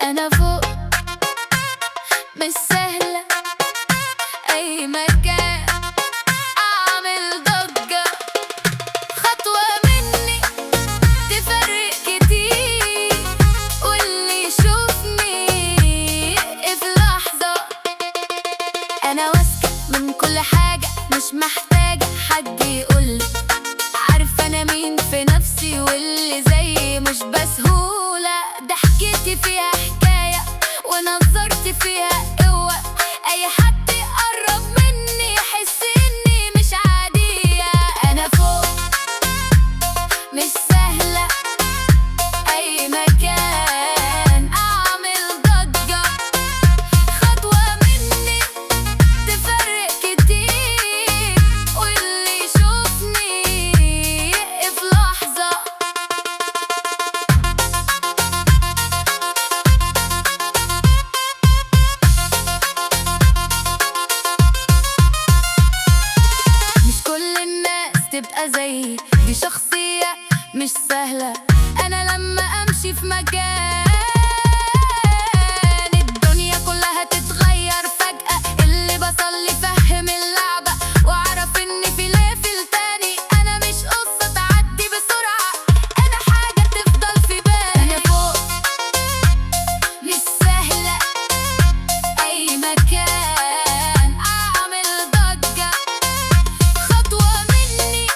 أنا فوق مش سهلة، أي مكان أعمل ضجة، خطوة مني تفرق كتير، واللي يشوفني في لحظة. أنا واثقة من كل حاجة، مش محتاجة حد يقولي، عارفة أنا مين في نفسي، واللي زيي مش بسهولة. ضحكتي فيها حكاية ونظرتي فيها قوة، أي حد يقرب مني يحس إني مش عادية. أنا فوق مش سهلة، أي مكان أعمل ضجة، خطوة مني تفرق كتير، واللي يشوفني في لحظة. مش كل الناس تبقى زيي، دي شخصية مش سهلة. أنا لما أمشي في مكان الدنيا كلها تتغير فجأة، اللي بصلي فهم اللعبة وأعرف إن في ليفل تاني. أنا مش قصة تعدي بسرعة، أنا حاجة تفضل في بالي. أنا فوق مش سهلة، أي مكان أعمل ضجة، خطوة مني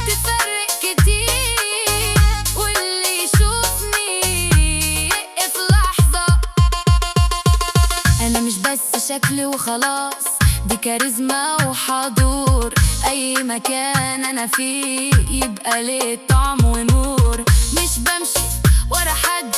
تفرق كتير، واللي يشوفني في لحظة. أنا مش بس شكل وخلاص، دي كاريزما وحضور، أي مكان أنا فيه يبقى ليه طعم ونور. مش بمشي ورا حد